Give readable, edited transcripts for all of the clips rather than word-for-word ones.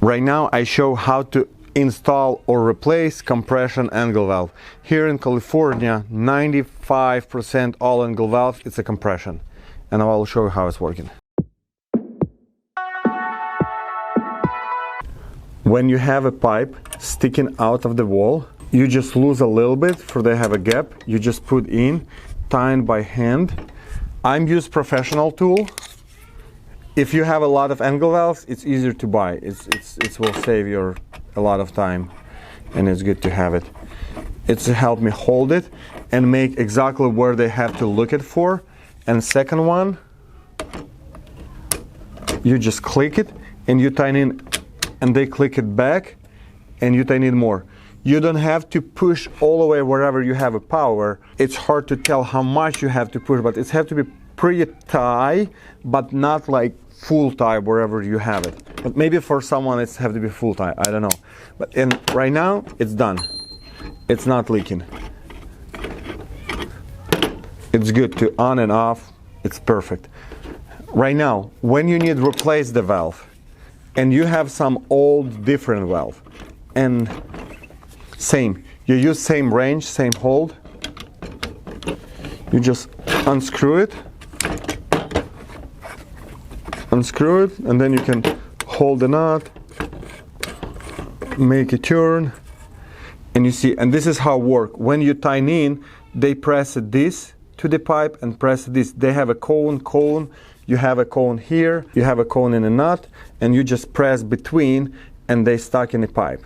Right now I show how to install or replace compression angle valve. Here in California, 95% all angle valve it's a compression, and I will show you how it's working. When you have a pipe sticking out of the wall, you just lose a little bit for they have a gap. You just put in, tighten by hand. I'm use professional tool. If you have a lot of angle valves, it's easier to buy. It will save you a lot of time, and it's good to have it. It's to help me hold it and make exactly where they have to look it for. And second one, you just click it and you tighten in, and they click it back, and you tighten it more. You don't have to push all the way wherever you have a power. It's hard to tell how much you have to push, but it has to be pretty tight, but not like full tie wherever you have it. But maybe for someone it's have to be full tie, I don't know. But right now it's done. It's not leaking. It's good to on and off. It's perfect. Right now, when you need to replace the valve and you have some old different valve, and same, you use same range, same hold, you just unscrew it, and then you can hold the knot, make a turn, and you see, and this is how it works. When you tighten in, they press this to the pipe and press this. They have a cone, you have a cone here, you have a cone in a nut, and you just press between, and they stuck in the pipe.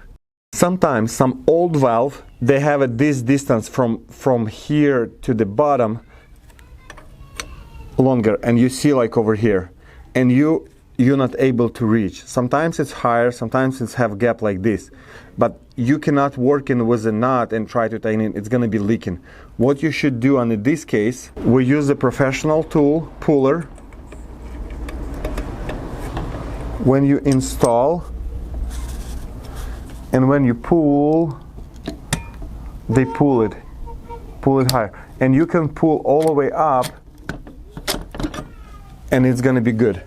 Sometimes some old valve, they have this distance from here to the bottom longer, and you see like over here, and you're not able to reach. Sometimes it's higher, sometimes it's have gap like this, but you cannot work in with a knot and try to tighten it. It's going to be leaking. What you should do in this case, we use a professional tool, puller. When you install and when you pull, they pull it higher, and you can pull all the way up, and it's gonna be good.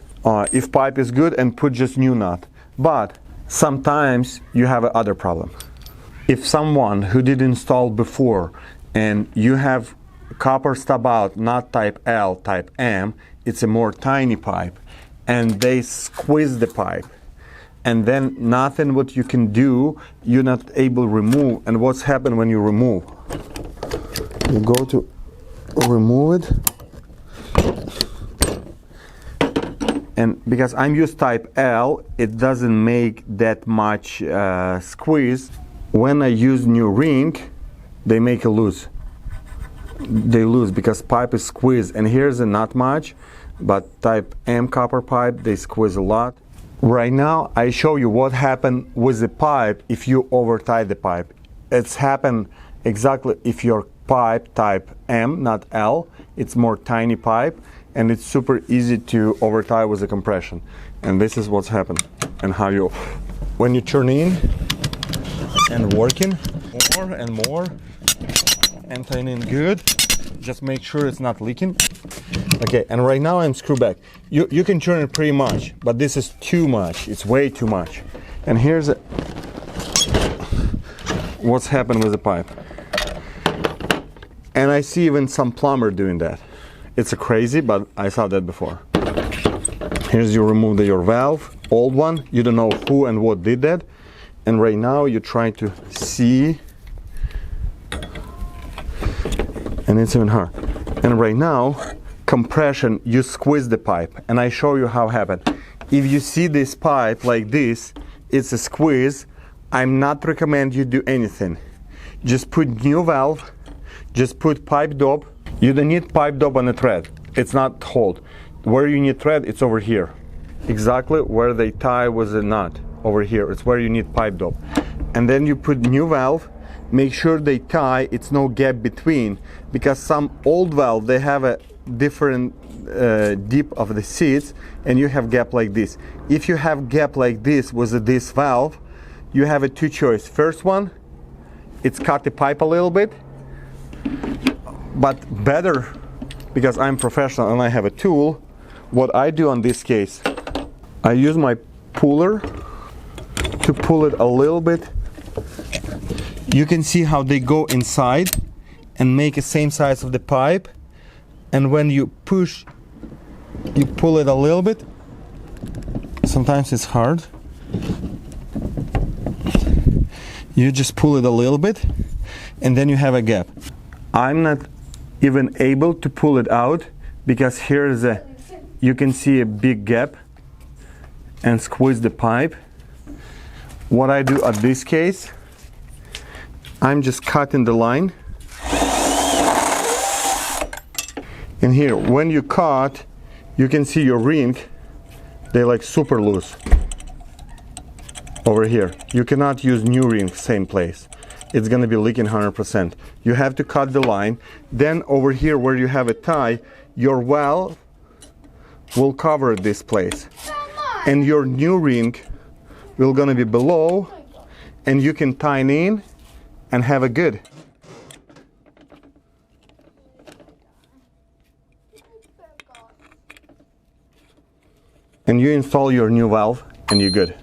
If pipe is good, and put just new knot. But sometimes you have another problem. If someone who did install before and you have copper stub out, not type L, type M, it's a more tiny pipe, and they squeeze the pipe, and then nothing what you can do, you're not able to remove. And what's happened when you remove? You go to remove it, and because I'm used type L, it doesn't make that much squeeze. When I use new ring, they make a loose. They lose because pipe is squeezed, and here's a not much, but type M copper pipe, they squeeze a lot. Right now I show you what happened with the pipe if you over tie the pipe. It's happened exactly if your pipe type M, not L, it's more tiny pipe, and it's super easy to over tie with the compression. And this is what's happened, and how you, when you turn in and working more and more and tighten in good, just make sure it's not leaking. Okay, and right now I'm screw back. You can turn it pretty much, but this is too much. It's way too much. And here's what's happened with the pipe. And I see even some plumber doing that. It's a crazy, but I saw that before. Here's you remove your valve, old one. You don't know who and what did that. And right now you try to see, and it's even hard. And right now, compression, you squeeze the pipe, and I show you how it happened. If you see this pipe like this, it's a squeeze. I'm not recommend you do anything. Just put new valve, just put pipe dope. You don't need pipe dope on the thread. It's not hold. Where you need thread, it's over here. Exactly where they tie with the nut, over here. It's where you need pipe dope. And then you put new valve, make sure they tie, it's no gap between, because some old valve, they have a different dip of the seats, and you have gap like this. If you have gap like this with this valve, you have a two choice. First one, it's cut the pipe a little bit, but better, because I'm professional and I have a tool, what I do on this case, I use my puller to pull it a little bit, you can see how they go inside and make the same size of the pipe. And when you push, you pull it a little bit. Sometimes it's hard. You just pull it a little bit, and then you have a gap. I'm not even able to pull it out because here is you can see a big gap and squeeze the pipe. What I do at this case, I'm just cutting the line. And here, when you cut, you can see your ring, they're like super loose. Over here, you cannot use new ring, same place. It's gonna be leaking 100%. You have to cut the line. Then over here where you have a tie, your valve will cover this place. And your new ring will gonna be below, and you can tie it in and have a good. And you install your new valve and you're good.